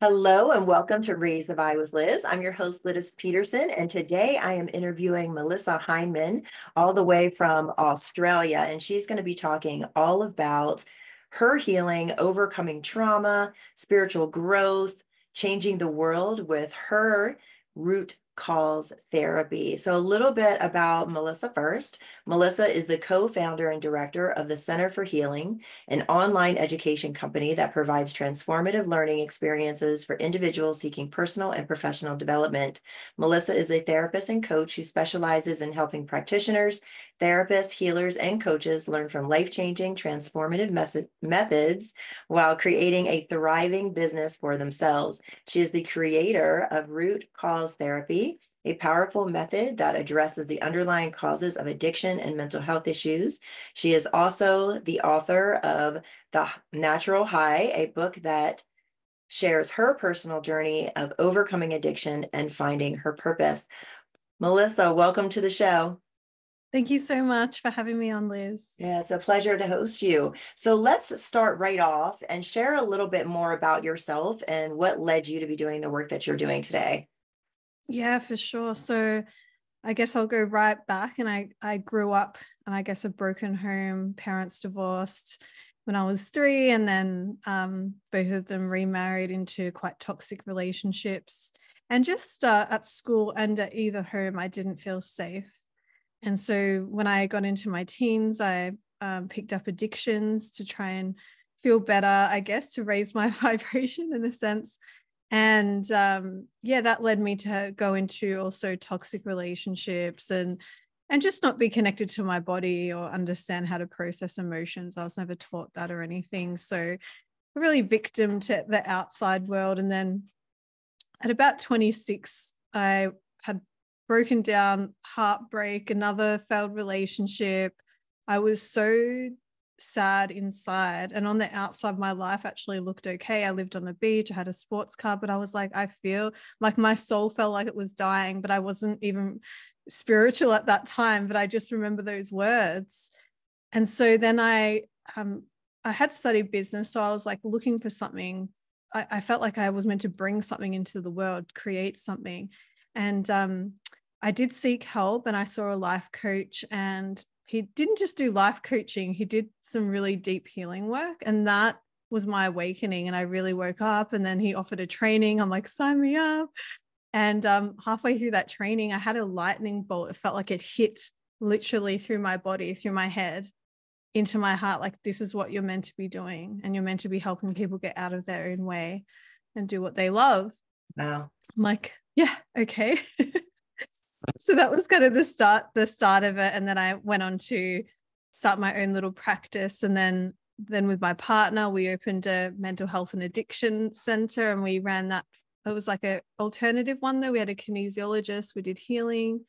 Hello and welcome to Raise the Vibe with Liz. I'm your host, Liz Peterson, and today I am interviewing Melissa Hiemann all the way from Australia, and she's going to be talking all about her healing, overcoming trauma, spiritual growth, changing the world with her root cause therapy. So a little bit about Melissa first. Melissa is the co-founder and director of the Center for Healing, an online education company that provides transformative learning experiences for individuals seeking personal and professional development. Melissa is a therapist and coach who specializes in helping practitioners, therapists, healers, and coaches learn from life-changing transformative methods while creating a thriving business for themselves. She is the creator of Root Cause Therapy, a powerful method that addresses the underlying causes of addiction and mental health issues. She is also the author of The Natural High, a book that shares her personal journey of overcoming addiction and finding her purpose. Melissa, welcome to the show. Thank you so much for having me on, Liz. Yeah, it's a pleasure to host you. So let's start right off and share a little bit more about yourself and what led you to be doing the work that you're doing today. Yeah, for sure. So I guess I'll go right back. And I grew up in, I guess, a broken home, parents divorced when I was 3, and then both of them remarried into quite toxic relationships. And just at school and at either home, I didn't feel safe. And so when I got into my teens, I picked up addictions to try and feel better, I guess, to raise my vibration in a sense. And that led me to go into also toxic relationships and just not be connected to my body or understand how to process emotions. I was never taught that or anything. So really victim to the outside world. And then at about 26, I had broken down, heartbreak, another failed relationship. I was so sad inside, and on the outside my life actually looked okay. I lived on the beach, I had a sports car, but I was like, I feel like my soul felt like it was dying, but I wasn't even spiritual at that time, but I just remember those words. And so then I had studied business, so I was like looking for something. I felt like I was meant to bring something into the world, create something. And I did seek help, and I saw a life coach, and he didn't just do life coaching. He did some really deep healing work. And that was my awakening. And I really woke up, and then he offered a training. I'm like, sign me up. And halfway through that training, I had a lightning bolt. It felt like it hit literally through my body, through my head, into my heart. Like, this is what you're meant to be doing. And you're meant to be helping people get out of their own way and do what they love. Wow. I'm like, yeah, okay. So that was kind of the start of it. And then I went on to start my own little practice. And then with my partner, we opened a mental health and addiction center, and we ran that. It was like an alternative one though. We had a kinesiologist, we did healing.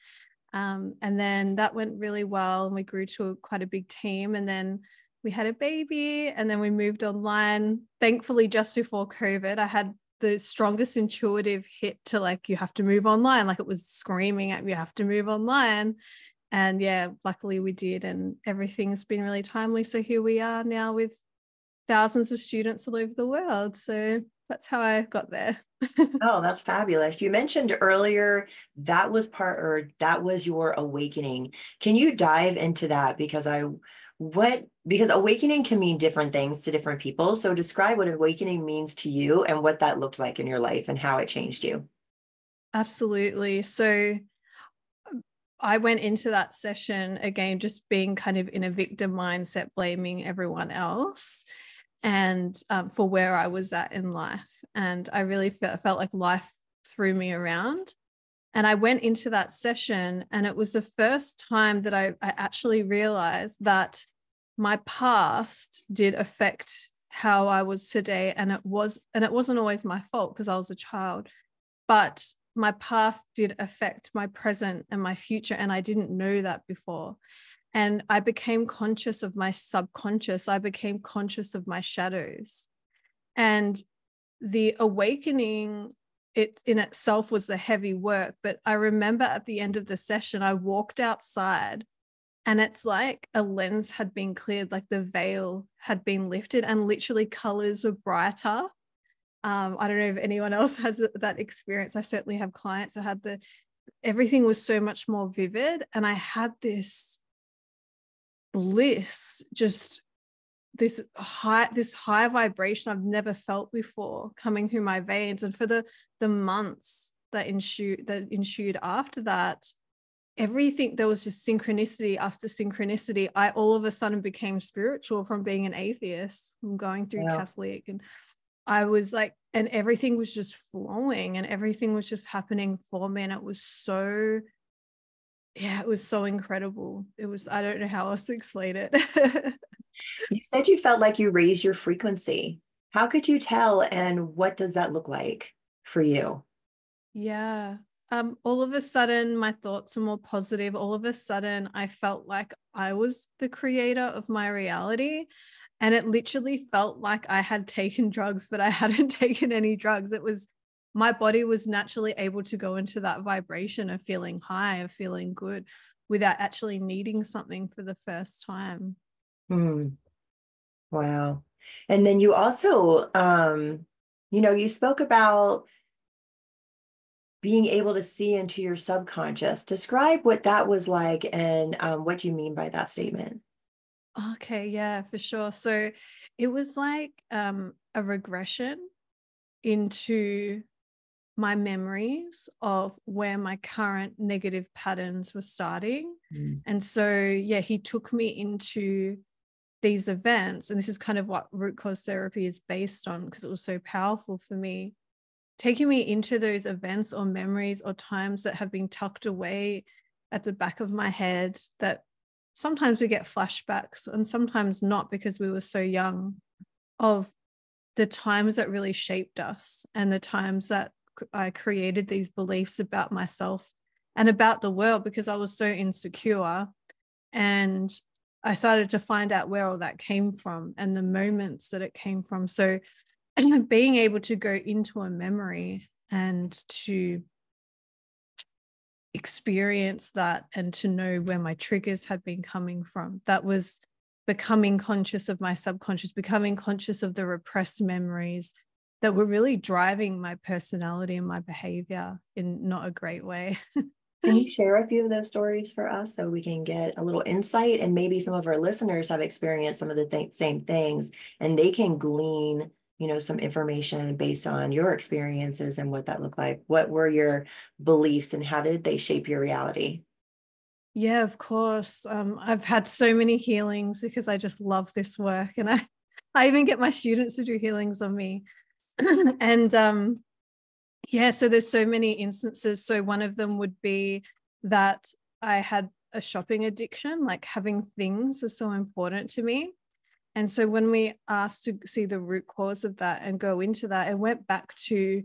And then that went really well, and we grew to quite a big team. And then we had a baby, and then we moved online. Thankfully, just before COVID, I had the strongest intuitive hit to, like, you have to move online. Like, it was screaming at me, you have to move online. And yeah, luckily we did, and everything's been really timely. So here we are now with thousands of students all over the world. So that's how I got there. Oh, that's fabulous. You mentioned earlier that was your awakening. Can you dive into that? Because awakening can mean different things to different people. So describe what awakening means to you and what that looked like in your life and how it changed you. Absolutely. So I went into that session again, just being kind of in a victim mindset, blaming everyone else, and for where I was at in life. And I really felt like life threw me around. And I went into that session, and it was the first time that I actually realized that my past did affect how I was today. And it wasn't always my fault because I was a child, but my past did affect my present and my future. And I didn't know that before. And I became conscious of my subconscious. I became conscious of my shadows. And the awakening, it in itself was a heavy work. But I remember at the end of the session, I walked outside, and it's like a lens had been cleared, like the veil had been lifted, and literally colors were brighter. I don't know if anyone else has that experience. I certainly have clients that had everything was so much more vivid. And I had this bliss, just this high vibration I've never felt before coming through my veins. And for the months that ensued after that, everything, there was just synchronicity after synchronicity. I all of a sudden became spiritual from being an atheist, from going through Wow. Catholic, and I was like, and everything was just flowing and everything was just happening for me. And it was so, yeah, it was so incredible. It was, I don't know how else to explain it. You said you felt like you raised your frequency. How could you tell, and what does that look like for you? Yeah. All of a sudden my thoughts are more positive. All of a sudden I felt like I was the creator of my reality. And it literally felt like I had taken drugs, but I hadn't taken any drugs. It was, my body was naturally able to go into that vibration of feeling high, of feeling good, without actually needing something for the first time. Hmm. Wow. And then you also, you spoke about being able to see into your subconscious. Describe what that was like, and what do you mean by that statement? Okay, yeah, for sure. So it was like a regression into my memories of where my current negative patterns were starting. Mm. And so, yeah, he took me into these events. And this is kind of what root cause therapy is based on, because it was so powerful for me, taking me into those events or memories or times that have been tucked away at the back of my head, that sometimes we get flashbacks and sometimes not, because we were so young, of the times that really shaped us and the times that I created these beliefs about myself and about the world, because I was so insecure. And I started to find out where all that came from and the moments that it came from. So being able to go into a memory and to experience that and to know where my triggers had been coming from, that was becoming conscious of my subconscious, becoming conscious of the repressed memories that were really driving my personality and my behavior in not a great way. Can you share a few of those stories for us so we can get a little insight, and maybe some of our listeners have experienced some of the same things, and they can glean, some information based on your experiences and what that looked like? What were your beliefs and how did they shape your reality? Yeah, of course. I've had so many healings because I just love this work, and I even get my students to do healings on me. And yeah, so there's so many instances. So one of them would be that I had a shopping addiction, like having things was so important to me. And so when we asked to see the root cause of that and go into that, it went back to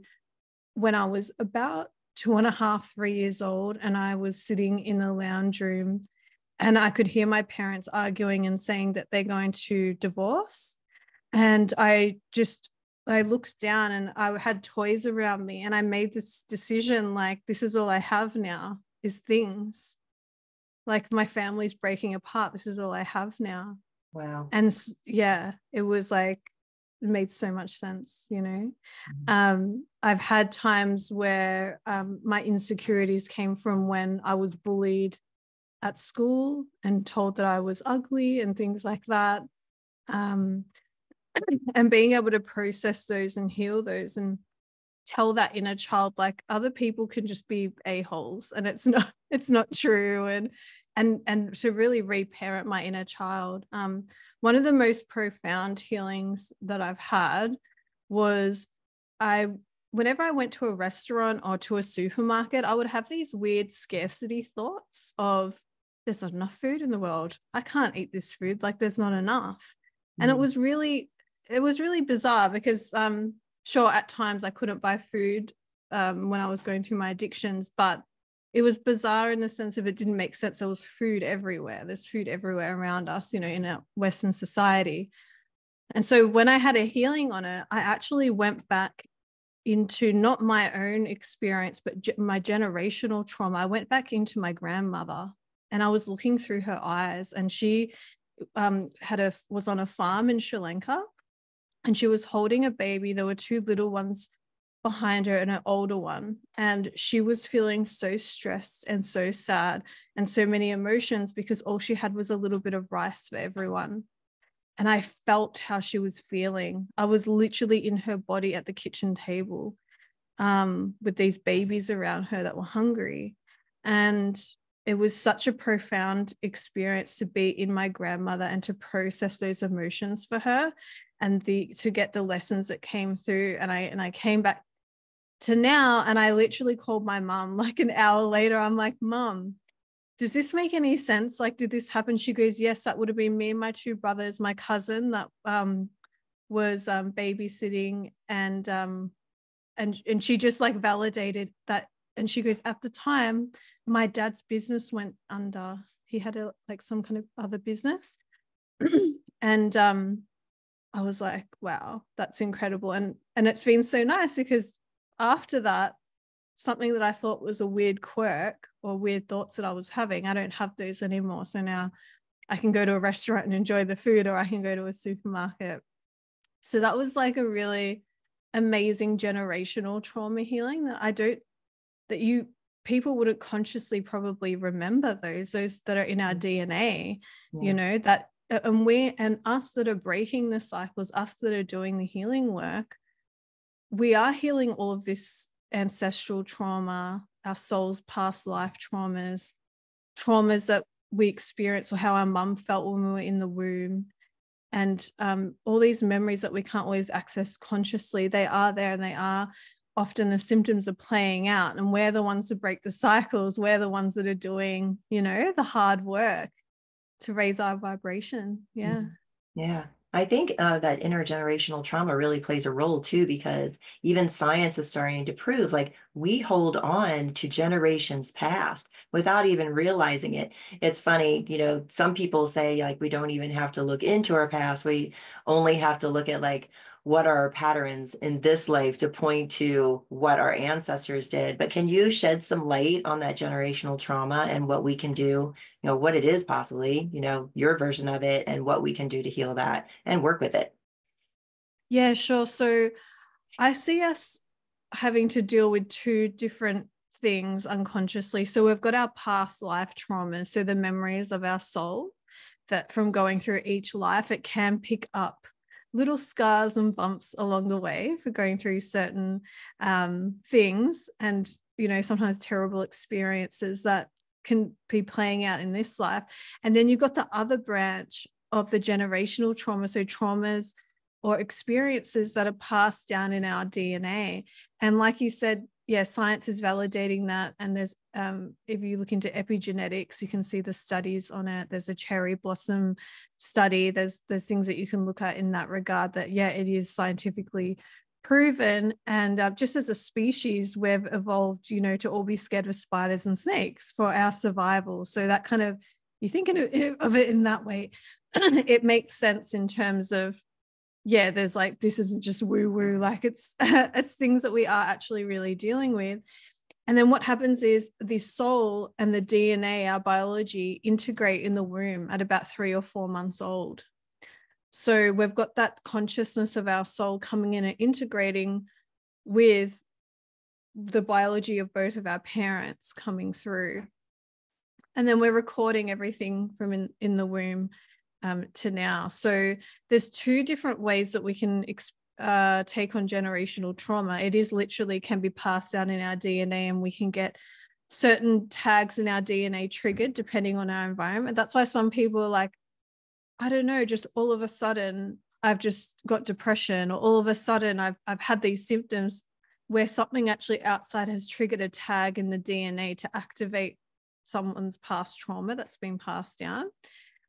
when I was about 2.5, 3 years old, and I was sitting in the lounge room and I could hear my parents arguing and saying that they're going to divorce. And I looked down and I had toys around me, and I made this decision, like, this is all I have now is things. Like, my family's breaking apart. This is all I have now. Wow. And yeah, it was like, it made so much sense, Mhm. I've had times where my insecurities came from when I was bullied at school and told that I was ugly and things like that. Um, and being able to process those and heal those and tell that inner child, like, other people can just be a-holes and it's not true. And to really reparent my inner child. One of the most profound healings that I've had was whenever I went to a restaurant or to a supermarket, I would have these weird scarcity thoughts of, there's not enough food in the world. I can't eat this food. Like, there's not enough. And Mm. it was really bizarre because sure, at times I couldn't buy food when I was going through my addictions, but it was bizarre in the sense of, it didn't make sense. There was food everywhere. There's food everywhere around us, in a Western society. And so when I had a healing on it, I actually went back into not my own experience, but my generational trauma. I went back into my grandmother and I was looking through her eyes, and she was on a farm in Sri Lanka. and she was holding a baby. There were two little ones behind her and an older one. And she was feeling so stressed and so sad and so many emotions because all she had was a little bit of rice for everyone. And I felt how she was feeling. I was literally in her body at the kitchen table with these babies around her that were hungry. And it was such a profound experience to be in my grandmother and to process those emotions for her and to get the lessons that came through. And I came back to now, and I literally called my mom like an hour later. I'm like, Mom, does this make any sense? Like, did this happen? She goes, yes, that would have been me and my two brothers, my cousin that was babysitting, and she just like validated that. And she goes, at the time, my dad's business went under. He had some kind of other business. And I was like, wow, that's incredible. And it's been so nice because after that, something that I thought was a weird quirk or weird thoughts that I was having, I don't have those anymore. So now I can go to a restaurant and enjoy the food, or I can go to a supermarket. So that was like a really amazing generational trauma healing that people wouldn't consciously probably remember those that are in our DNA, that, and us that are breaking the cycles, us that are doing the healing work, we are healing all of this ancestral trauma, our soul's past life traumas that we experience, or how our mum felt when we were in the womb. And all these memories that we can't always access consciously, they are there, and they are often the symptoms are playing out, and we're the ones that break the cycles. We're the ones that are doing, the hard work to raise our vibration. Yeah. Yeah. I think that intergenerational trauma really plays a role too, because even science is starting to prove like we hold on to generations past without even realizing it. It's funny, some people say like we don't even have to look into our past. We only have to look at like what are our patterns in this life to point to what our ancestors did. But can you shed some light on that generational trauma and what we can do, what it is possibly, your version of it, and what we can do to heal that and work with it? Yeah, sure. So I see us having to deal with two different things unconsciously. So we've got our past life traumas, so the memories of our soul that from going through each life, it can pick up little scars and bumps along the way for going through certain things, and sometimes terrible experiences that can be playing out in this life. And then you've got the other branch of the generational trauma, so traumas or experiences that are passed down in our DNA. And like you said, yeah, science is validating that. And there's, if you look into epigenetics, you can see the studies on it. There's a cherry blossom study. There's things that you can look at in that regard that, yeah, it is scientifically proven. And just as a species, we've evolved, to all be scared of spiders and snakes for our survival. So that kind of, you think of it in that way, it makes sense in terms of, yeah, there's like, this isn't just woo-woo, like it's things that we are actually really dealing with. And then what happens is the soul and the DNA, our biology, integrate in the womb at about 3 or 4 months old. So we've got that consciousness of our soul coming in and integrating with the biology of both of our parents coming through. And then we're recording everything from in the womb to now. So there's two different ways that we can take on generational trauma. It is literally can be passed down in our DNA, and we can get certain tags in our DNA triggered depending on our environment. That's why some people are like, I don't know, just all of a sudden I've just got depression, or all of a sudden I've had these symptoms where something actually outside has triggered a tag in the DNA to activate someone's past trauma that's been passed down.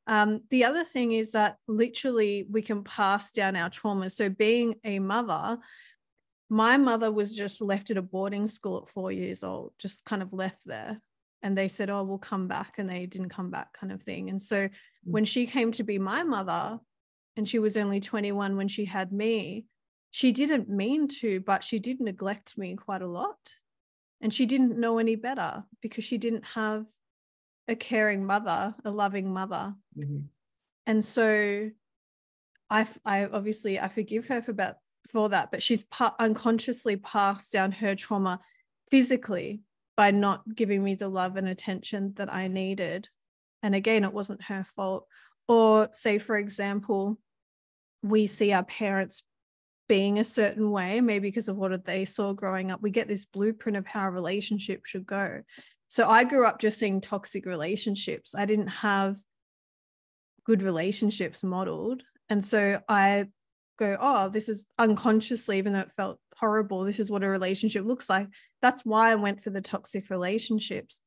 The other thing is that literally we can pass down our trauma. So being a mother, my mother was just left at a boarding school at 4 years old, just kind of left there. And they said, oh, we'll come back. And they didn't come back, kind of thing. And so when she came to be my mother, and she was only 21 when she had me, she didn't mean to, but she did neglect me quite a lot. And she didn't know any better because she didn't have a caring mother, a loving mother. Mm-hmm. And so I obviously I forgive her for that, but she's unconsciously passed down her trauma physically by not giving me the love and attention that I needed. And again, it wasn't her fault. Or say, for example, we see our parents being a certain way, maybe because of what they saw growing up. We get this blueprint of how a relationship should go. So I grew up just seeing toxic relationships. I didn't have good relationships modeled. And so I go, oh, this is unconsciously, even though it felt horrible, this is what a relationship looks like. That's why I went for the toxic relationships.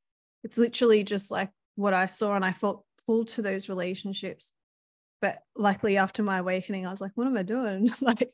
It's literally just like what I saw, and I felt pulled to those relationships. But luckily after my awakening, I was like, what am I doing? Like,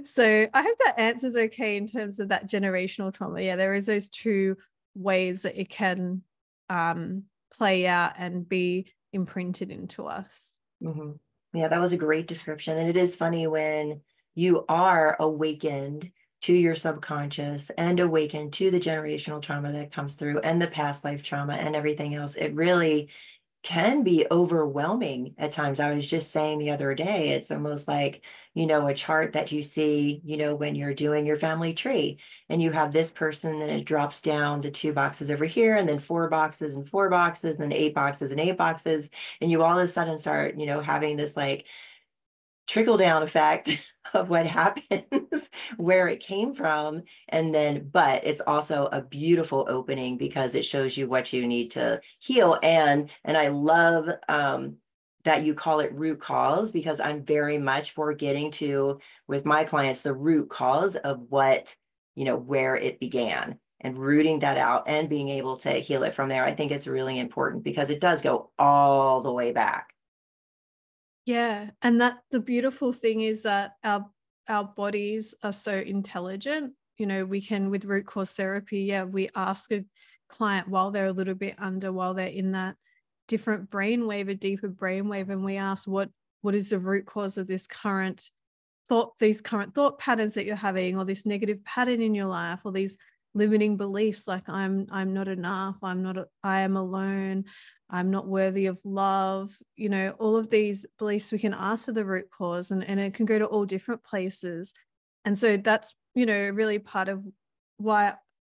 so I hope that answers okay in terms of that generational trauma. Yeah, there is those two ways that it can play out and be imprinted into us. Mm-hmm. Yeah, that was a great description. And it is funny when you are awakened to your subconscious and awakened to the generational trauma that comes through and the past life trauma and everything else. It really can be overwhelming at times. I was just saying the other day, it's almost like, a chart that you see, when you're doing your family tree and you have this person, then it drops down to 2 boxes over here, and then 4 boxes and 4 boxes, and then 8 boxes and 8 boxes. And you all of a sudden start, having this like trickle down effect of what happens, where it came from. And then, but it's also a beautiful opening because it shows you what you need to heal. And I love that you call it root cause, because I'm very much for getting to, with my clients, the root cause of what, where it began, and rooting that out and being able to heal it from there. I think it's really important because it does go all the way back. Yeah. And that the beautiful thing is that our bodies are so intelligent. We can, with root cause therapy, we ask a client while they're a little bit under, while they're in that different brainwave, a deeper brainwave, and we ask what is the root cause of this current these current thought patterns that you're having, or this negative pattern in your life, or these limiting beliefs like I'm not enough, I am alone, I'm not worthy of love, all of these beliefs. We can ask for the root cause, and it can go to all different places. And so that's, really part of why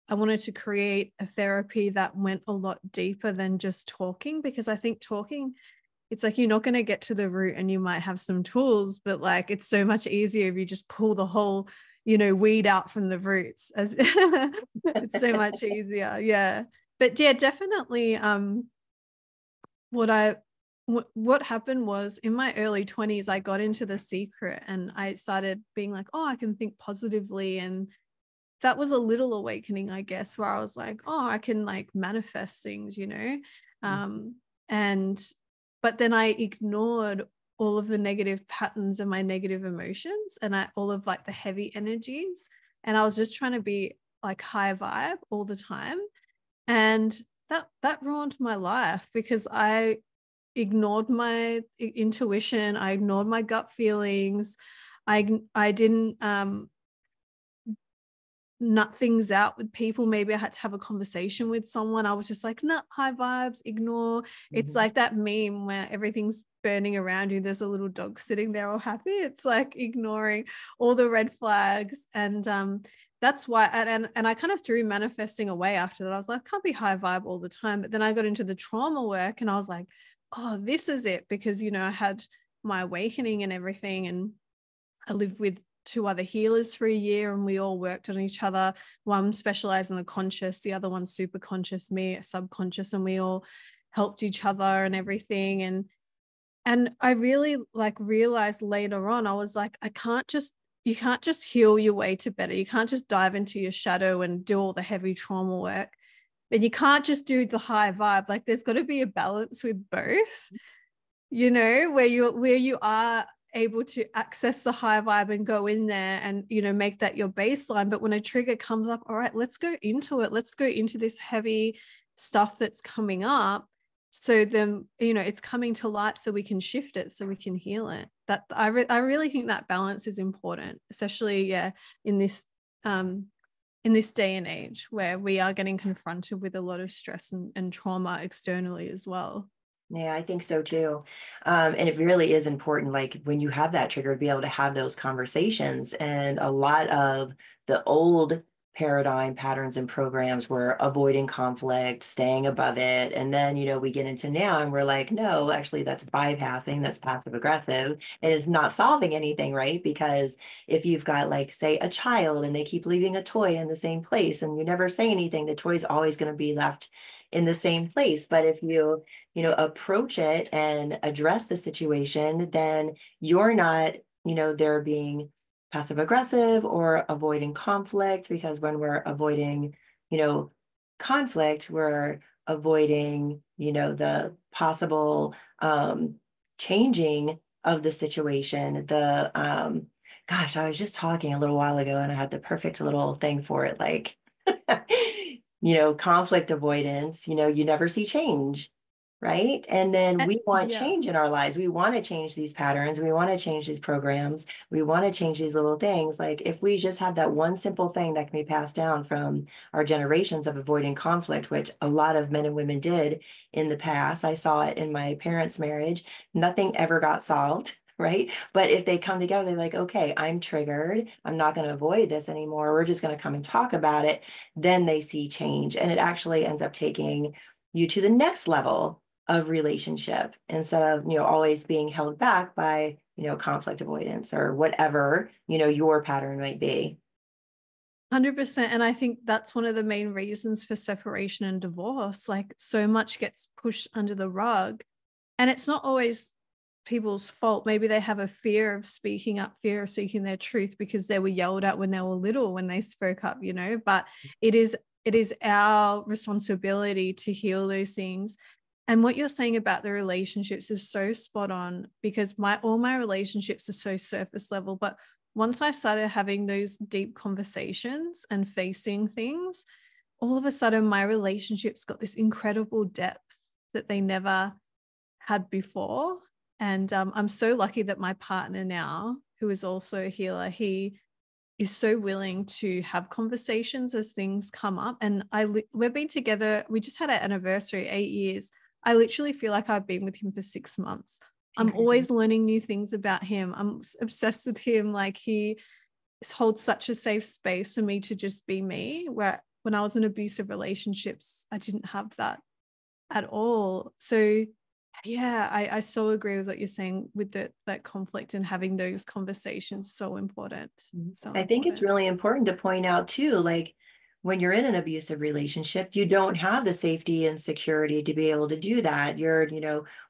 I wanted to create a therapy that went a lot deeper than just talking, because I think talking, it's like you're not going to get to the root, and you might have some tools, but like it's so much easier if you just pull the whole, weed out from the roots. As it's so much easier. Yeah. But yeah, definitely what happened was, in my early 20s, I got into The Secret and I started being like, oh, I can think positively. And that was a little awakening, I guess, where I was like, oh, I can like manifest things, but then I ignored all of the negative patterns and my negative emotions, and all of like the heavy energies. And I was just trying to be like high vibe all the time. And that ruined my life, because I ignored my intuition. I ignored my gut feelings. I didn't nut things out with people. Maybe I had to have a conversation with someone. I was just like, nah, high vibes, ignore. It's like that meme where everything's burning around you, there's a little dog sitting there all happy. It's like ignoring all the red flags. And that's why, and I kind of threw manifesting away after that. I was like, I can't be high vibe all the time. But then I got into the trauma work and I was like, oh, this is it. Because, I had my awakening and everything, and I lived with 2 other healers for a year, and we all worked on each other. One specialized in the conscious, the other one super conscious, me subconscious, and we all helped each other and everything. And I really like realized later on, I was like, you can't just heal your way to better. You can't just dive into your shadow and do all the heavy trauma work. And you can't just do the high vibe. Like there's got to be a balance with both, where you are able to access the high vibe and go in there and, make that your baseline. But when a trigger comes up, all right, let's go into it. Let's go into this heavy stuff that's coming up. So then, it's coming to light so we can shift it, so we can heal it. That I really think that balance is important, especially, in this day and age where we are getting confronted with a lot of stress and trauma externally as well. Yeah, I think so too. And it really is important, like when you have that trigger, to be able to have those conversations. And a lot of the old paradigm patterns and programs were avoiding conflict, staying above it. And then, we get into now and we're like, no, actually, that's bypassing, that's passive aggressive, and it's not solving anything, right? Because if you've got, like, say, a child and they keep leaving a toy in the same place and you never say anything, the toy's always going to be left in the same place. But if approach it and address the situation, then you're not, there being passive aggressive or avoiding conflict, because when we're avoiding, you know, conflict, we're avoiding, the possible changing of the situation. Gosh, I was just talking a little while ago and I had the perfect little thing for it. Like, conflict avoidance, you never see change, right? And then we want Yeah. change in our lives. We want to change these patterns. We want to change these programs. We want to change these little things. Like if we just have that one simple thing that can be passed down from our generations of avoiding conflict, which a lot of men and women did in the past. I saw it in my parents' marriage. Nothing ever got solved. Right. But if they come together, they're like, okay, I'm triggered. I'm not going to avoid this anymore. We're just going to come and talk about it. Then they see change. And it actually ends up taking you to the next level of relationship instead of, always being held back by, conflict avoidance or whatever, your pattern might be. 100%. And I think that's one of the main reasons for separation and divorce. Like so much gets pushed under the rug. And it's not always people's fault. Maybe they have a fear of speaking up, fear of speaking their truth because they were yelled at when they were little when they spoke up, but it is our responsibility to heal those things. And what you're saying about the relationships is so spot on, because all my relationships are so surface level. But once I started having those deep conversations and facing things, all of a sudden my relationships got this incredible depth that they never had before. And I'm so lucky that my partner now, who is also a healer, he is so willing to have conversations as things come up. And we've been together. We just had our anniversary, 8 years. I literally feel like I've been with him for 6 months. I'm always learning new things about him. I'm obsessed with him. Like he holds such a safe space for me to just be me, where when I was in abusive relationships, I didn't have that at all. So yeah, I so agree with what you're saying with that conflict and having those conversations. So important. So I think it's important. really important to point out too, like when you're in an abusive relationship, you don't have the safety and security to be able to do that. You're,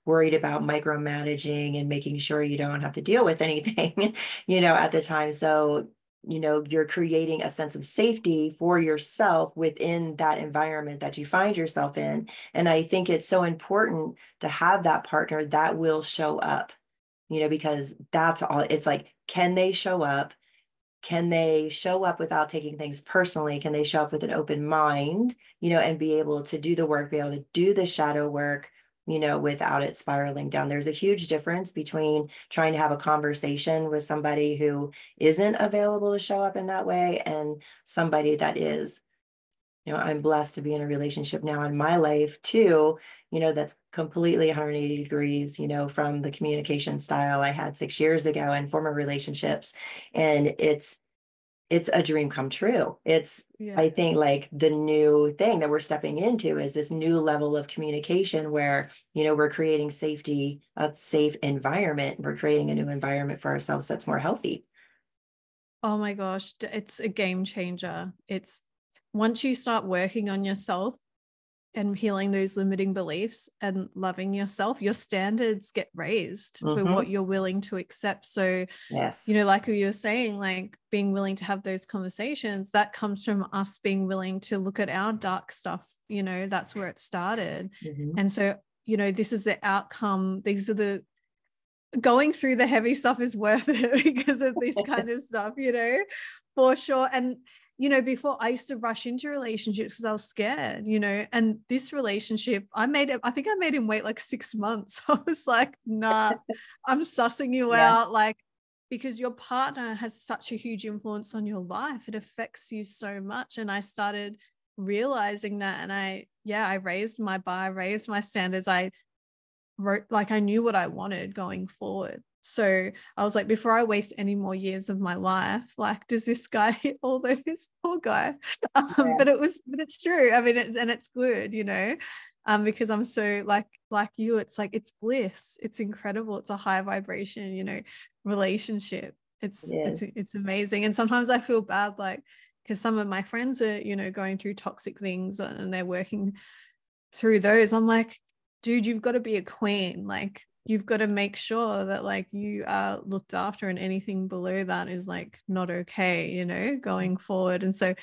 worried about micromanaging and making sure you don't have to deal with anything, at the time. So, you're creating a sense of safety for yourself within that environment that you find yourself in. And I think it's so important to have that partner that will show up, because that's all. It's like, can they show up? Can they show up without taking things personally? Can they show up with an open mind, and be able to do the work, be able to do the shadow work, without it spiraling down? There's a huge difference between trying to have a conversation with somebody who isn't available to show up in that way and somebody that is. I'm blessed to be in a relationship now in my life too, that's completely 180 degrees, from the communication style I had 6 years ago in former relationships. And it's a dream come true. Yeah. I think, like, the new thing that we're stepping into is this new level of communication where, we're creating safety, a safe environment. We're creating a new environment for ourselves that's more healthy. Oh my gosh, it's a game changer. It's once you start working on yourself and healing those limiting beliefs and loving yourself, your standards get raised for what you're willing to accept. So, Yes. like you were saying, like being willing to have those conversations, that comes from us being willing to look at our dark stuff. That's where it started. And so, this is the outcome. These are the going through the heavy stuff is worth it because of this kind of stuff, for sure. And before I used to rush into relationships because I was scared, and this relationship, I think I made him wait like 6 months. I was like, nah, I'm sussing you Yeah. out. Like, because your partner has such a huge influence on your life. It affects you so much. And I started realizing that. And I raised my bar, raised my standards. I wrote, like I knew what I wanted going forward. So I was like, before I waste any more years of my life, like, does this guy hit all those? Poor guy. But it's true. I mean, it's good, you know, because I'm so like you, it's like, it's bliss. It's incredible. It's a high vibration, you know, relationship. It's amazing. And sometimes I feel bad, like, because some of my friends are, you know, going through toxic things and they're working through those. I'm like, dude, you've got to be a queen. Like, you've got to make sure that like you are looked after, and anything below that is like not okay, you know, going forward. And so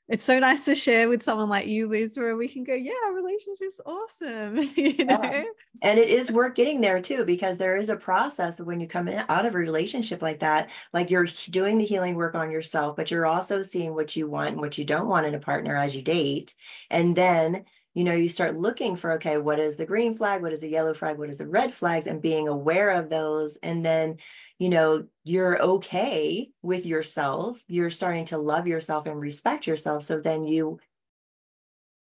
it's so nice to share with someone like you, Liz, where we can go, yeah, relationship's awesome. You know? Yeah. And it is work getting there too, because there is a process of when you come out of a relationship like that, like you're doing the healing work on yourself, but you're also seeing what you want and what you don't want in a partner as you date. And then, you know, you start looking for, okay, what is the green flag? What is the yellow flag? What is the red flags? And being aware of those. And then, you know, you're okay with yourself. You're starting to love yourself and respect yourself. So then you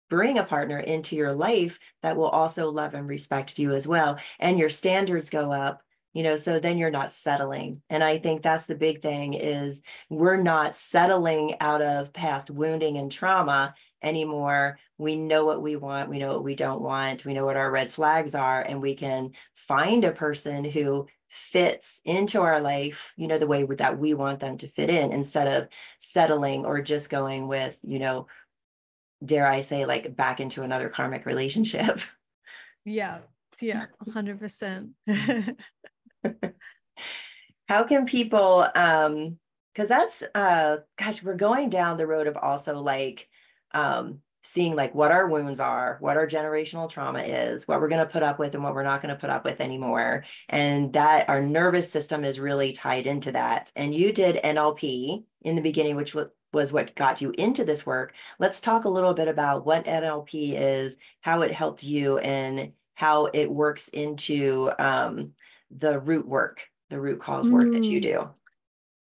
bring a partner into your life that will also love and respect you as well. And your standards go up, you know, so then you're not settling. And I think that's the big thing, is we're not settling out of past wounding and trauma anymore. We know what we want. We know what we don't want. We know what our red flags are, and we can find a person who fits into our life, you know, the way that we want them to fit in, instead of settling or just going with, you know, dare I say, like back into another karmic relationship. Yeah. 100%. How can people, because that's, gosh, we're going down the road of also like seeing like what our wounds are, what our generational trauma is, what we're going to put up with and what we're not going to put up with anymore. And that our nervous system is really tied into that. And you did NLP in the beginning, which was what got you into this work. Let's talk a little bit about what NLP is, how it helped you, and how it works into the root work, the root cause work that you do.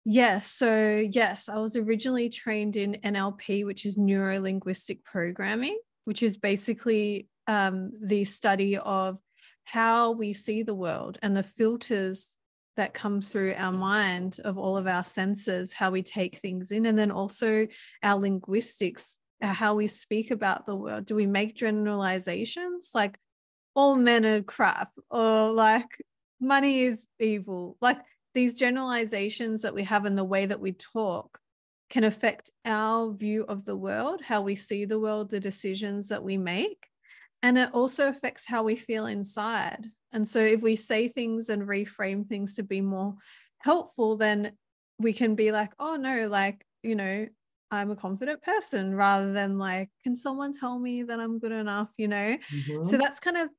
Yes. So yes, I was originally trained in NLP, which is neuro-linguistic programming, which is basically the study of how we see the world and the filters that come through our mind of all of our senses, how we take things in, and then also our linguistics, how we speak about the world. Do we make generalizations like all men are crap, or like money is evil? Like, these generalizations that we have in the way that we talk can affect our view of the world, how we see the world, the decisions that we make. And it also affects how we feel inside. And so if we say things and reframe things to be more helpful, then we can be like, oh no, like, you know, I'm a confident person, rather than like, can someone tell me that I'm good enough, you know? So that's kind of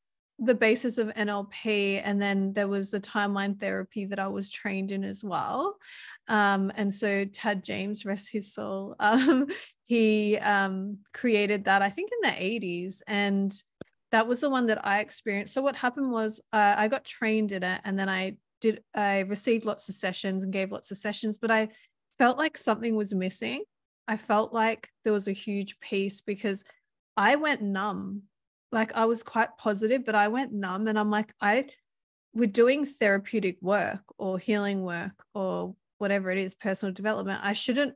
the basis of NLP. And then there was the timeline therapy that I was trained in as well. And so Tad James, rest his soul, he created that, I think, in the 80s. And that was the one that I experienced. So what happened was I got trained in it, and then I received lots of sessions and gave lots of sessions, but I felt like something was missing. I felt like there was a huge piece, because I went numb. Like, I was quite positive, but I went numb, and I'm like, we're doing therapeutic work or healing work or whatever it is, personal development. I shouldn't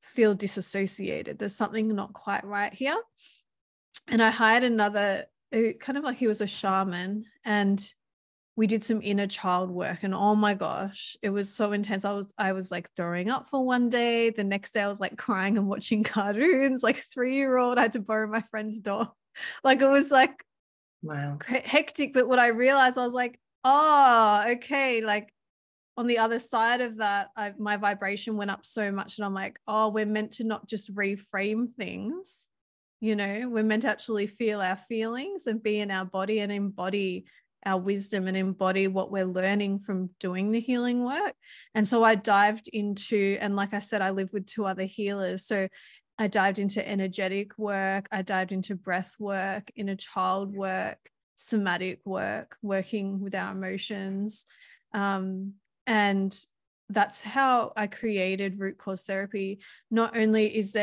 feel disassociated. There's something not quite right here. And I hired another, kind of like, he was a shaman, and we did some inner child work, and oh my gosh, it was so intense. I was like throwing up for one day. The next day I was like crying and watching cartoons, like 3-year-old. I had to borrow my friend's dog. Like, it was like, Wow, hectic. But what I realized, I was like, oh, okay. Like, on the other side of that, my vibration went up so much, and I'm like, oh, we're meant to not just reframe things. You know, we're meant to actually feel our feelings and be in our body and embody our wisdom and embody what we're learning from doing the healing work. And so I dived into, and like I said, I live with 2 other healers. So I dived into energetic work. I dived into breath work, inner child work, somatic work, working with our emotions. And that's how I created root cause therapy. Not only is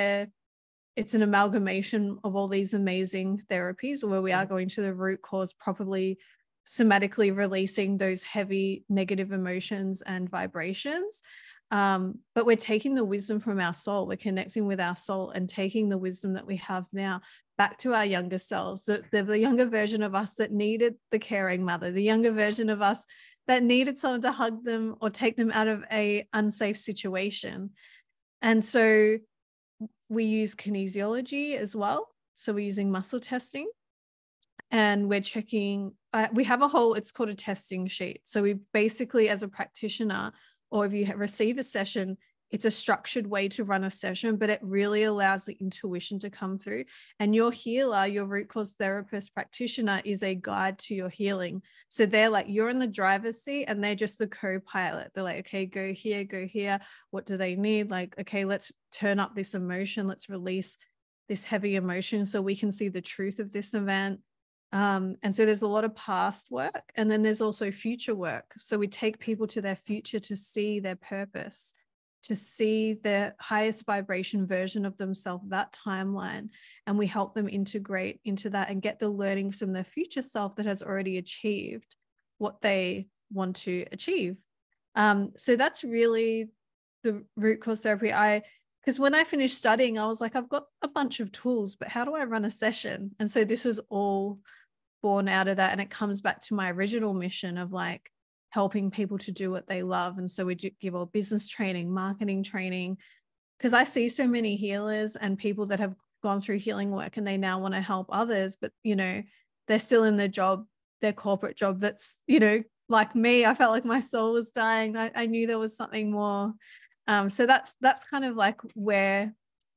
it's an amalgamation of all these amazing therapies where we are going to the root cause properly somatically releasing those heavy negative emotions and vibrations. But we're taking the wisdom from our soul. We're connecting with our soul and taking the wisdom that we have now back to our younger selves, the younger version of us that needed the caring mother, the younger version of us that needed someone to hug them or take them out of a unsafe situation. And so we use kinesiology as well. So we're using muscle testing, and we're checking, we have a whole, it's called a testing sheet. So we basically, as a practitioner, or if you receive a session, it's a structured way to run a session, but it really allows the intuition to come through. And your healer, your root cause therapist practitioner, is a guide to your healing. So they're like, you're in the driver's seat and they're just the co-pilot. They're like, okay, go here, go here. What do they need? Like, okay, let's turn up this emotion. Let's release this heavy emotion so we can see the truth of this event. And so there's a lot of past work, and then there's also future work. So we take people to their future to see their purpose, to see the highest vibration version of themselves, that timeline, and we help them integrate into that and get the learnings from their future self that has already achieved what they want to achieve. So that's really the root cause therapy. Because when I finished studying, I was like, I've got a bunch of tools, but how do I run a session? And so this was all born out of that. And it comes back to my original mission of like helping people to do what they love. And so we do give all business training, marketing training, because I see so many healers and people that have gone through healing work and they now want to help others, but they're still in their job, their corporate job. That's, like me, I felt like my soul was dying. I knew there was something more. So that's kind of like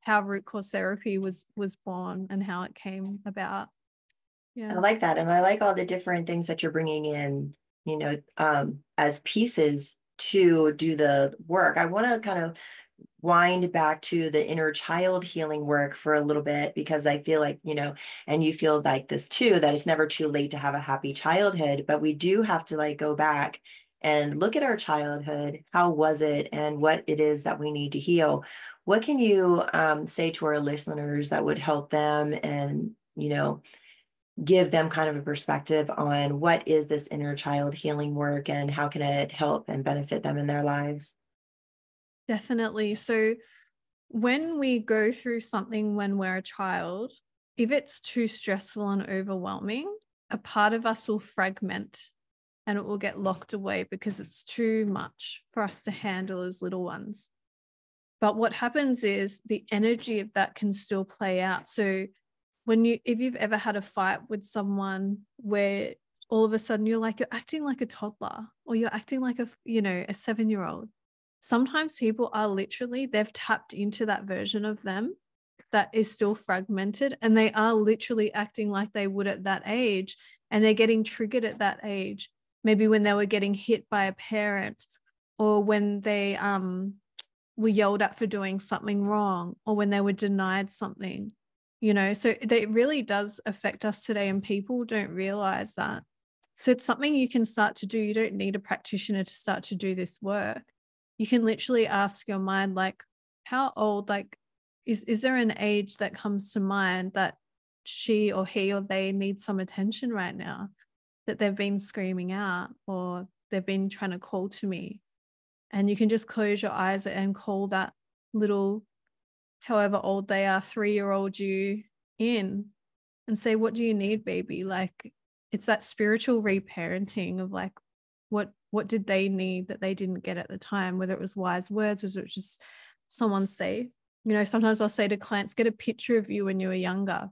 how root cause therapy was born and how it came about. Yeah. I like that. And I like all the different things that you're bringing in, as pieces to do the work. I want to kind of wind back to the inner child healing work for a little bit, because I feel like, and you feel like this too, that it's never too late to have a happy childhood, but we do have to like go back and look at our childhood. How was it and what it is that we need to heal? What can you say to our listeners that would help them and, give them kind of a perspective on what is this inner child healing work and how can it help and benefit them in their lives? Definitely. So when we go through something when we're a child, if it's too stressful and overwhelming, a part of us will fragment and it will get locked away because it's too much for us to handle as little ones. But what happens is the energy of that can still play out. So if you've ever had a fight with someone where all of a sudden you're acting like a toddler, or you're acting like a 7-year-old. Sometimes people are they've tapped into that version of them that is still fragmented, and they are literally acting like they would at that age, and they're getting triggered at that age. Maybe when they were getting hit by a parent, or when they were yelled at for doing something wrong, or when they were denied something. So it really does affect us today, and people don't realize that. So it's something you can start to do. You don't need a practitioner to start to do this work. You can literally ask your mind, like, how old, like, is there an age that comes to mind that she or he or they need some attention right now, that they've been screaming out or they've been trying to call to me? And you can just close your eyes and call that little, however old they are, 3-year-old you in and say, what do you need, baby? Like, it's that spiritual reparenting of like, what did they need that they didn't get at the time, whether it was wise words, whether it was just someone safe. Sometimes I'll say to clients, get a picture of you when you were younger,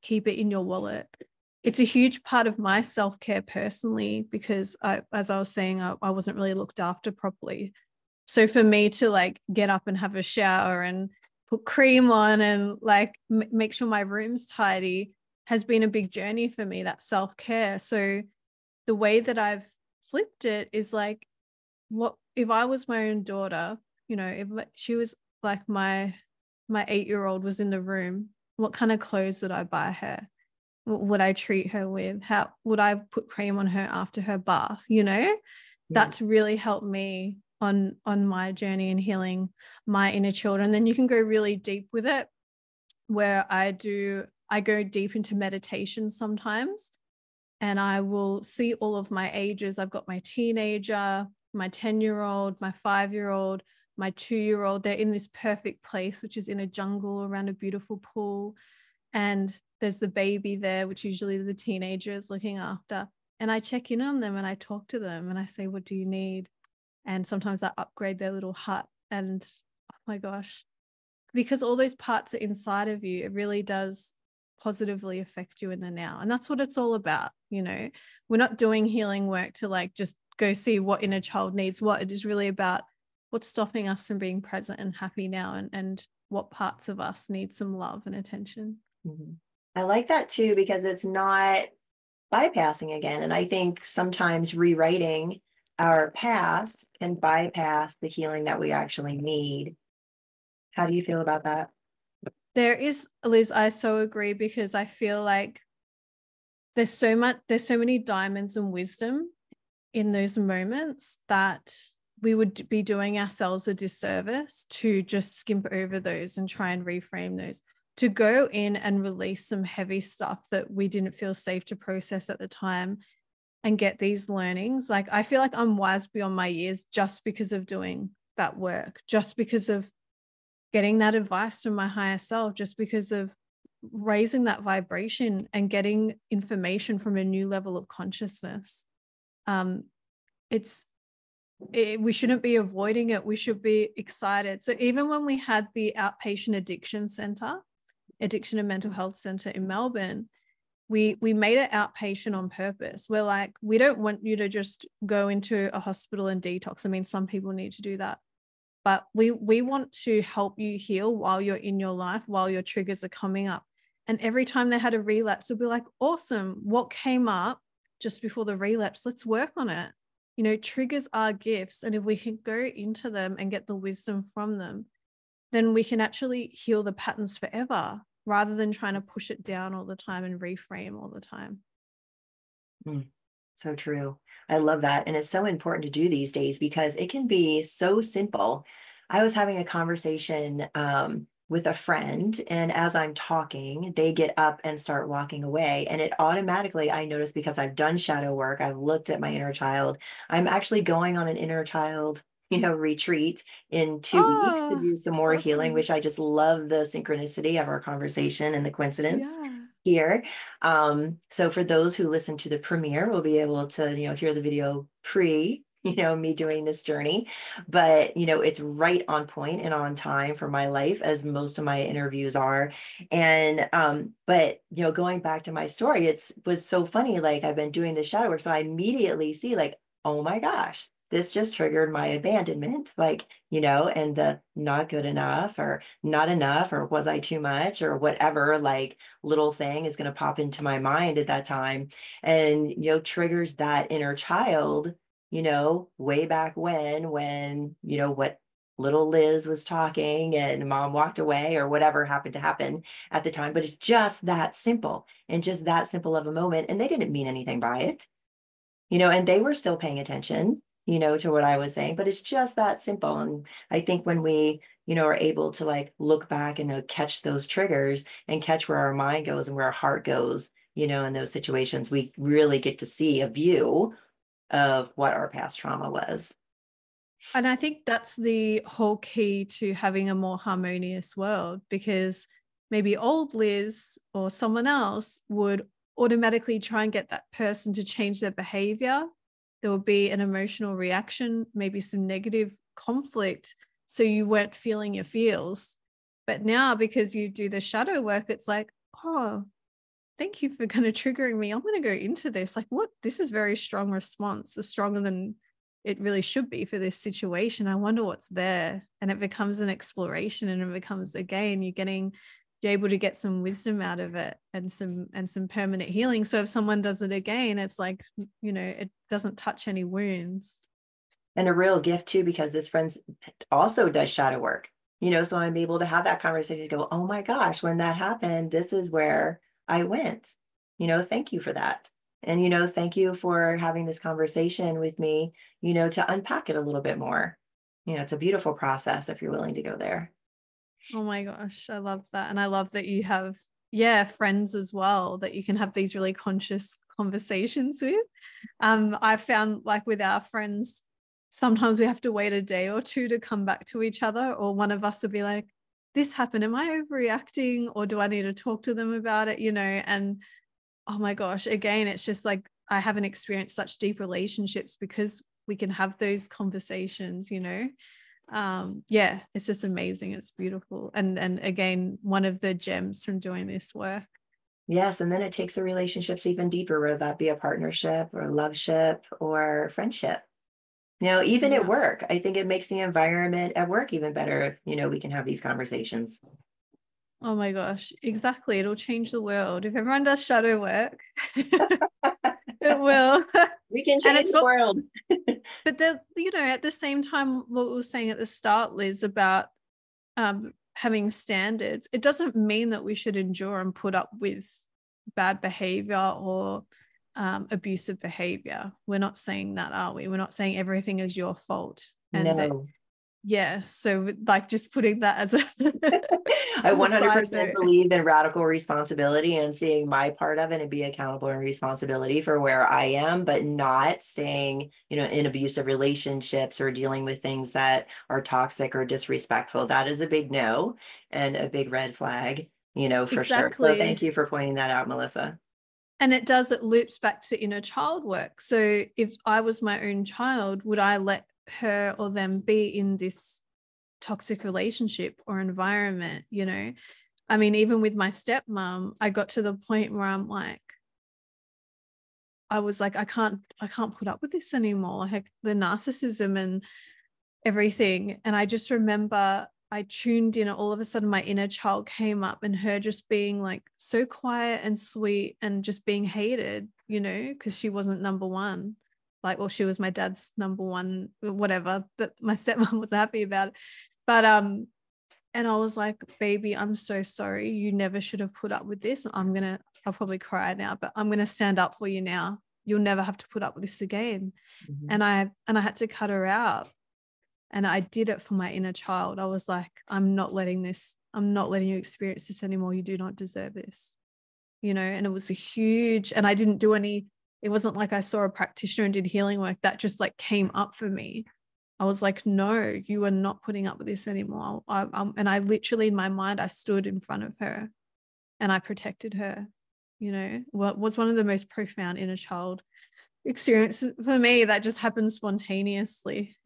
keep it in your wallet. It's a huge part of my self-care personally, because as I was saying, I wasn't really looked after properly. So for me to like get up and have a shower and put cream on and like make sure my room's tidy has been a big journey for me, that self-care. So the way that I've flipped it is like, what if I was my own daughter, if she was like my 8-year-old was in the room, what kind of clothes would I buy her? What would I treat her with? How would I put cream on her after her bath? That's really helped me on my journey in healing my inner children. Then you can go really deep with it, where I go deep into meditation sometimes. and I will see all of my ages. I've got my teenager, my 10-year-old, my 5-year-old, my 2-year-old. They're in this perfect place, which is in a jungle around a beautiful pool. And there's the baby there, which usually the teenager is looking after. And I check in on them and I talk to them and I say, what do you need? And sometimes I upgrade their little hut. And oh my gosh, because all those parts are inside of you, it really does positively affect you in the now. And that's what it's all about. You know, we're not doing healing work to like just go see what inner child needs what. It is really about what's stopping us from being present and happy now, and what parts of us need some love and attention. Mhm. I like that too, because it's not bypassing again. And I think sometimes rewriting our past can bypass the healing that we actually need. How do you feel about that? There is, Liz, I so agree, because I feel like there's so many diamonds and wisdom in those moments that we would be doing ourselves a disservice to just skimp over those and try and reframe those, to go in and release some heavy stuff that we didn't feel safe to process at the time and get these learnings. Like, I feel like I'm wise beyond my years just because of doing that work, just because of getting that advice from my higher self, just because of raising that vibration and getting information from a new level of consciousness. We shouldn't be avoiding it. We should be excited. So even when we had the outpatient addiction and mental health center in Melbourne, we made it outpatient on purpose. We're like, we don't want you to just go into a hospital and detox. I mean, some people need to do that, but we want to help you heal while you're in your life, while your triggers are coming up. And every time they had a relapse, we'll be like, awesome, what came up just before the relapse? Let's work on it. You know, triggers are gifts. And if we can go into them and get the wisdom from them, then we can actually heal the patterns forever, rather than trying to push it down all the time and reframe all the time. So true. I love that. And it's so important to do these days because it can be so simple. I was having a conversation with a friend, and as I'm talking, they get up and start walking away. And it automatically, I notice, because I've done shadow work, I've looked at my inner child. I'm actually going on an inner child, retreat in 2 weeks to Oh, do some more healing, awesome. which I just love the synchronicity of our conversation and the coincidence Yeah. here. So for those who listen to the premiere, we'll be able to, hear the video pre, me doing this journey, but, it's right on point and on time for my life, as most of my interviews are. And, but, going back to my story, was so funny. Like, I've been doing the shadow work. So I immediately see, like, oh my gosh, this just triggered my abandonment, like, and the not good enough or not enough, or was I too much, or whatever, like, little thing is going to pop into my mind at that time. And, triggers that inner child, way back when, what little Liz was talking and mom walked away, or whatever happened to happen at the time. But it's just that simple, and just that simple of a moment. And they didn't mean anything by it, and they were still paying attention, to what I was saying, but it's just that simple. And I think when we, are able to, like, look back and catch those triggers and catch where our mind goes and where our heart goes, in those situations, we really get to see a view of what our past trauma was. And I think that's the whole key to having a more harmonious world, because maybe old Liz or someone else would automatically try and get that person to change their behavior. There would be an emotional reaction, maybe some negative conflict. So you weren't feeling your feels. But now, because you do the shadow work, it's like, oh, thank you for kind of triggering me. I'm going to go into this. Like, what? This is very strong response, stronger than it really should be for this situation. I wonder what's there. And it becomes an exploration, and it becomes, again, you're able to get some wisdom out of it, and some permanent healing. So if someone does it again, it's like, it doesn't touch any wounds. And a real gift too, because this friend also does shadow work, so I'm able to have that conversation to go, oh my gosh, when that happened, this is where I went, thank you for that. And, thank you for having this conversation with me, to unpack it a little bit more. It's a beautiful process if you're willing to go there. Oh my gosh, I love that. And I love that you have, friends as well, that you can have these really conscious conversations with. I found like with our friends, sometimes we have to wait a day or two to come back to each other, or one of us will be like, this happened, am I overreacting, or do I need to talk to them about it, and oh my gosh, again, it's just like I haven't experienced such deep relationships because we can have those conversations. Yeah, it's just amazing. It's beautiful. And again, one of the gems from doing this work. Yes. And then it takes the relationships even deeper, whether that be a partnership or loveship or friendship. Even at Yeah. work, I think it makes the environment at work even better if, we can have these conversations. Oh my gosh, exactly. It'll change the world. If everyone does shadow work, it will. We can And change it's the not, world. but at the same time, what we were saying at the start, Liz, about having standards, it doesn't mean that we should endure and put up with bad behavior or abusive behavior. We're not saying that, are we? We're not saying everything is your fault. And No. yeah, so like just putting that as a I as a side 100% note. believe in radical responsibility and seeing my part of it and be accountable and responsibility for where I am, but not staying, in abusive relationships or dealing with things that are toxic or disrespectful. That is a big no and a big red flag, for sure. So thank Exactly. you for pointing that out, Melissa. And it loops back to inner child work. So if I was my own child, would I let her or them be in this toxic relationship or environment? I mean, even with my stepmom, I got to the point where I was like, I can't put up with this anymore. Like the narcissism and everything. And I just remember I tuned in, and all of a sudden my inner child came up, and her just being like so quiet and sweet and just being hated, because she wasn't number one. Like, well, she was my dad's number one, whatever, that my stepmom was happy about it. But and I was like, baby, I'm so sorry. You never should have put up with this. I'll probably cry now, but I'm gonna stand up for you now. You'll never have to put up with this again. Mm-hmm. And I had to cut her out. And I did it for my inner child. I was like, I'm not letting you experience this anymore. You do not deserve this, and it was and I didn't do it wasn't like I saw a practitioner and did healing work. That just like came up for me. I was like, no, you are not putting up with this anymore. And I literally, in my mind, I stood in front of her and I protected her. What was one of the most profound inner child experiences for me that just happened spontaneously.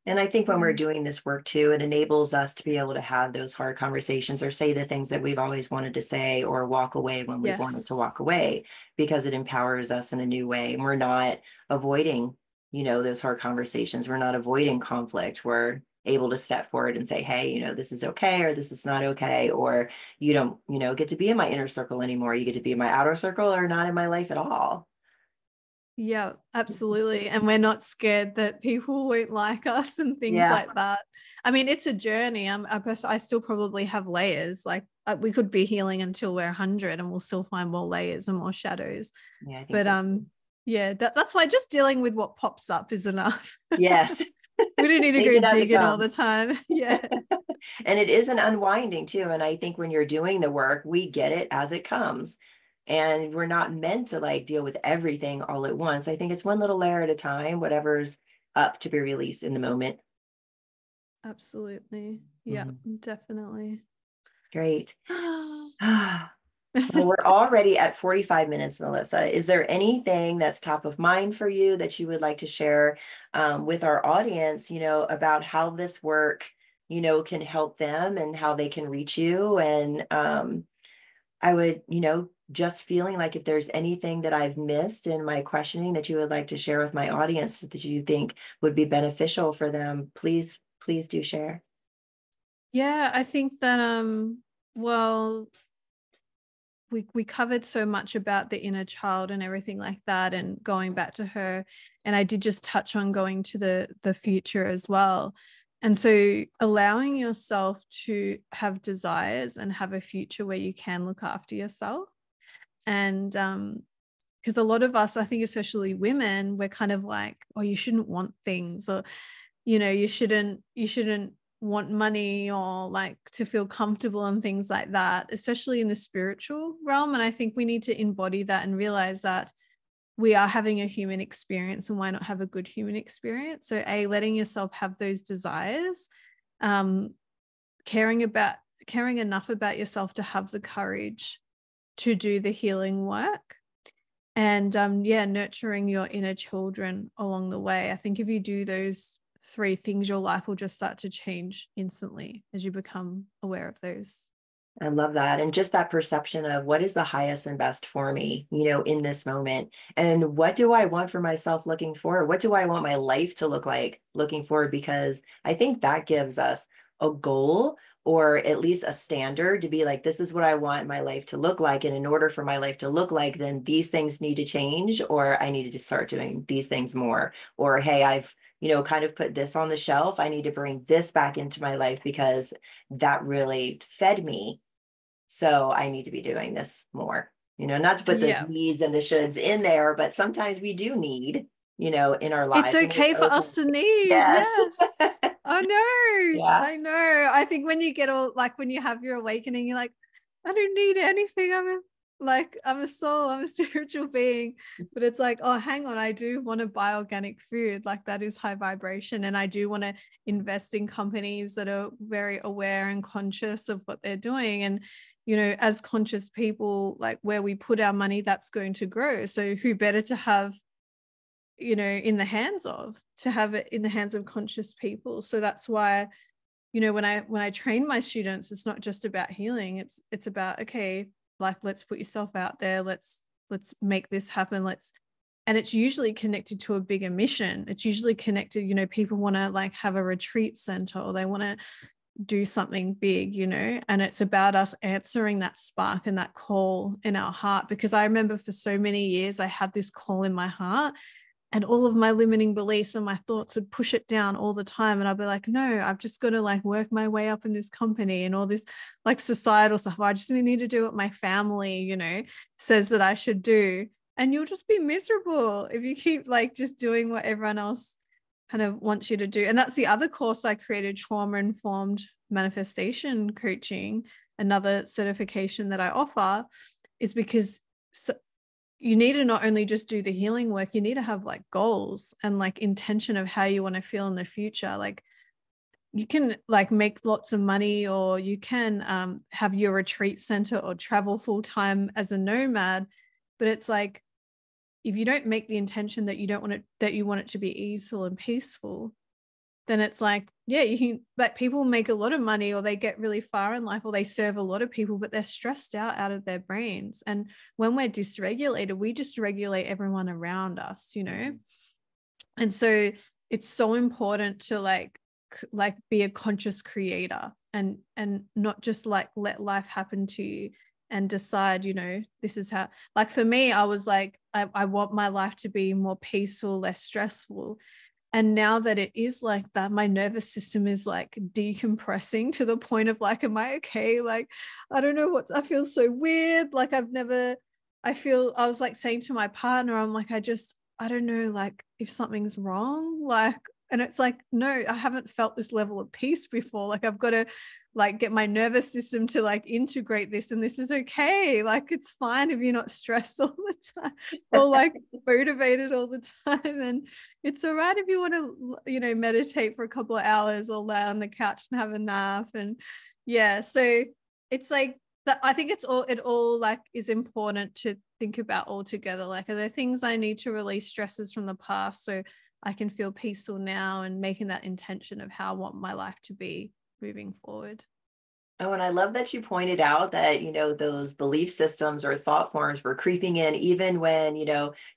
And I think when we're doing this work too, it enables us to be able to have those hard conversations or say the things that we've always wanted to say, or walk away when we've wanted to walk away, because it empowers us in a new way. And we're not avoiding, those hard conversations. We're not avoiding conflict. We're able to step forward and say, hey, this is okay, or this is not okay, or you don't, get to be in my inner circle anymore. You get to be in my outer circle or not in my life at all. Yeah, absolutely. And we're not scared that people won't like us and things Yeah. like that. I mean, it's a journey. I still probably have layers. Like we could be healing until we're 100 and we'll still find more layers and more shadows. Yeah, I think But so. yeah, that's why just dealing with what pops up is enough. Yes. We don't need to Take go it as it digging all the comes. time. Yeah. And it is an unwinding too. And I think when you're doing the work, we get it as it comes. And we're not meant to like deal with everything all at once. I think it's one little layer at a time, whatever's up to be released in the moment. Absolutely. Yeah, definitely. Great. Well, we're already at 45 minutes, Melissa. Is there anything that's top of mind for you that you would like to share with our audience, about how this work, can help them and how they can reach you? And I would, just feeling like if there's anything that I've missed in my questioning that you would like to share with my audience that you think would be beneficial for them, please do share. Yeah, I think that, well, we covered so much about the inner child and everything like that, and going back to her. And I did just touch on going to the future as well. And so allowing yourself to have desires and have a future where you can look after yourself. And because a lot of us, I think especially women, we're kind of like, oh, you shouldn't want things, or you shouldn't want money or like to feel comfortable and things like that, especially in the spiritual realm. And I think we need to embody that and realize that we are having a human experience, and why not have a good human experience? So letting yourself have those desires, um, caring enough about yourself to have the courage to do the healing work, and nurturing your inner children along the way. I think if you do those three things, your life will just start to change instantly as you become aware of those. I love that. And just that perception of what is the highest and best for me, in this moment. And what do I want for myself looking forward? What do I want my life to look like looking forward? Because I think that gives us a goal, or at least a standard to be like, this is what I want my life to look like. And in order for my life to look like, then these things need to change, or I needed to start doing these things more. Or, hey, I've, kind of put this on the shelf. I need to bring this back into my life because that really fed me, so I need to be doing this more, not to put the Yeah. needs and the shoulds in there, but sometimes we do need, in our It's lives. And it's okay for okay. us to need. Yes. Yes. I know. Yeah. I know. I think when you get all like when you have your awakening, you're like, I don't need anything. I'm a soul, I'm a spiritual being. But it's like, oh, hang on, I do want to buy organic food. Like that is high vibration. And I do want to invest in companies that are very aware and conscious of what they're doing. And as conscious people, like where we put our money, that's going to grow. So who better to have in the hands of conscious people. So that's why when I train my students, it's not just about healing, it's about, okay, like let's put yourself out there, let's make this happen, and it's usually connected to a bigger mission. It's usually connected, people want to like have a retreat center, or they want to do something big, and it's about us answering that spark and that call in our heart. Because I remember for so many years I had this call in my heart, and all of my limiting beliefs and my thoughts would push it down all the time. And I'd be like, no, I've just got to like work my way up in this company and all this like societal stuff. I just need to do what my family, says that I should do. And you'll just be miserable if you keep like just doing what everyone else kind of wants you to do. And that's the other course I created, trauma-informed manifestation coaching, another certification that I offer, is because you need to not only just do the healing work, you need to have like goals and like intention of how you want to feel in the future. Like you can like make lots of money, or you can have your retreat center or travel full time as a nomad. But it's like, if you don't make the intention that you want it to be easeful and peaceful, then it's like, yeah, you can, like people make a lot of money, or they get really far in life, or they serve a lot of people, but they're stressed out of their brains. And when we're dysregulated, we dysregulate everyone around us, And so it's so important to like be a conscious creator, and not just like let life happen to you and decide, this is how, like for me, I was like, I want my life to be more peaceful, less stressful. And now that it is like that, my nervous system is like decompressing to the point of like, am I okay? Like, I don't know I feel so weird. Like I was like saying to my partner, I'm like, I don't know, like if something's wrong, like, and it's like, no, I haven't felt this level of peace before. Like I've got to like get my nervous system to like integrate this, and this is okay. Like it's fine if you're not stressed all the time or like motivated all the time, and it's all right if you want to meditate for a couple of hours or lay on the couch and have a nap. And yeah, so it's like that. I think it all like is important to think about all together. Like, are there things I need to release stresses from the past so I can feel peaceful now, and making that intention of how I want my life to be moving forward. Oh, and I love that you pointed out that, those belief systems or thought forms were creeping in even when,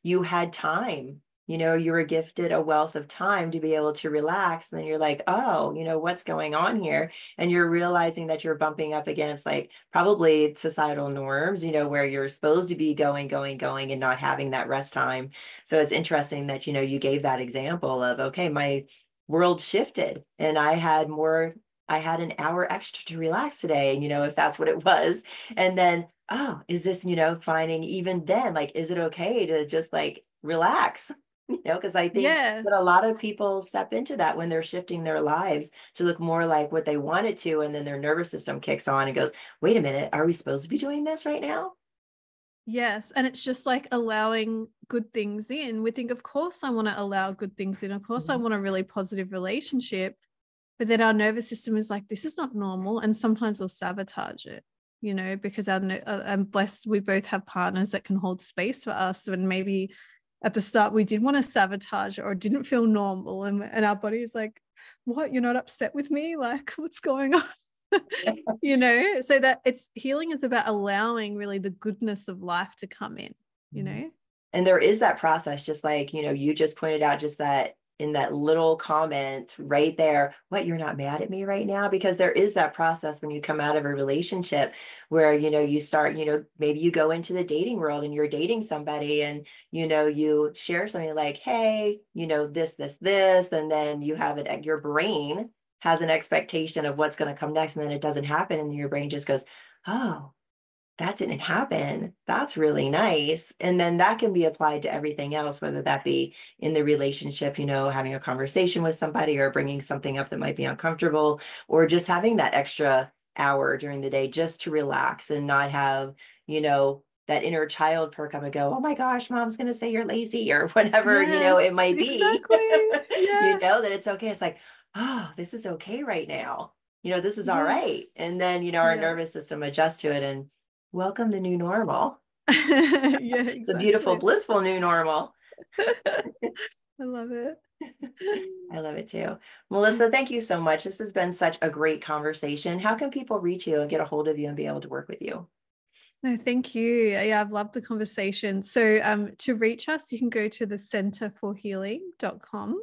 you had time, you were gifted a wealth of time to be able to relax. And then you're like, oh, what's going on here? And you're realizing that you're bumping up against like probably societal norms, where you're supposed to be going and not having that rest time. So it's interesting that, you gave that example of, okay, my world shifted and I had an hour extra to relax today, if that's what it was. And then, oh, is this, finding even then, like, is it okay to just like relax? because I think that a Yes. lot of people step into that when they're shifting their lives to look more like what they want it to. And then their nervous system kicks on and goes, wait a minute, are we supposed to be doing this right now? Yes. And it's just like allowing good things in. We think, of course, I want to allow good things in. Of course, I Mhm. want a really positive relationship. But then our nervous system is like, this is not normal. And sometimes we'll sabotage it, because I'm blessed we both have partners that can hold space for us. And maybe at the start we did want to sabotage it or it didn't feel normal. And our body is like, what? You're not upset with me? Like, what's going on? So that it's healing is about allowing really the goodness of life to come in, you Mhm. know? And there is that process, just like, you just pointed out just that in that little comment right there, what, you're not mad at me right now? Because there is that process when you come out of a relationship where, you start, maybe you go into the dating world and you're dating somebody and, you share something like, hey, this, and then you have it, your brain has an expectation of what's going to come next. And then it doesn't happen. And your brain just goes, oh, that didn't happen. That's really nice. And then that can be applied to everything else, whether that be in the relationship, having a conversation with somebody or bringing something up that might be uncomfortable, or just having that extra hour during the day just to relax and not have, that inner child perk up and go, oh my gosh, mom's going to say you're lazy or whatever, it Yes, might be, exactly. that Yes. it's okay. It's like, oh, this is okay right now. This is all right. Yes. And then, our Yeah. nervous system adjusts to it and welcome the new normal, Yeah, the beautiful, exactly. blissful new normal. I love it. I love it too. Melissa, thank you so much. This has been such a great conversation. How can people reach you and get a hold of you and be able to work with you? No, thank you. Yeah, I've loved the conversation. So to reach us, you can go to the centerforhealing.com.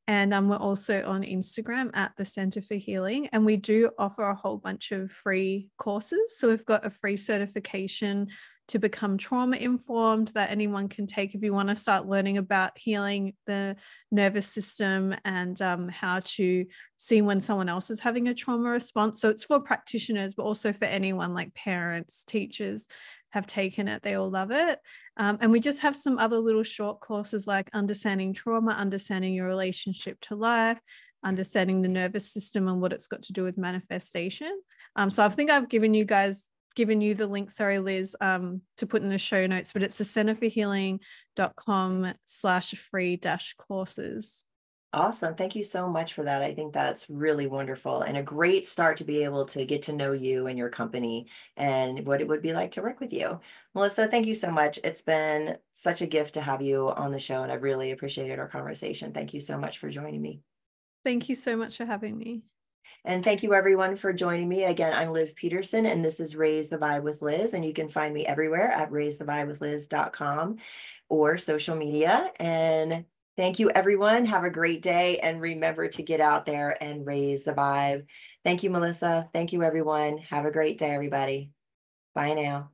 And we're also on Instagram at the Center for Healing. And we do offer a whole bunch of free courses. So we've got a free certification to become trauma informed that anyone can take if you want to start learning about healing the nervous system and how to see when someone else is having a trauma response. So it's for practitioners, but also for anyone like parents, teachers have taken it. They all love it. And we just have some other little short courses like understanding trauma, understanding your relationship to life, understanding the nervous system and what it's got to do with manifestation. So I think I've given you the link, sorry, Liz, to put in the show notes, but it's the centerforhealing.com/free-courses. Awesome. Thank you so much for that. I think that's really wonderful and a great start to be able to get to know you and your company and what it would be like to work with you. Melissa, thank you so much. It's been such a gift to have you on the show, and I've really appreciated our conversation. Thank you so much for joining me. Thank you so much for having me. And thank you everyone for joining me. Again, I'm Liz Peterson and this is Raise the Vibe with Liz. And you can find me everywhere at raisethevibewithliz.com or social media. And thank you everyone. Have a great day. And remember to get out there and raise the vibe. Thank you, Melissa. Thank you, everyone. Have a great day, everybody. Bye now.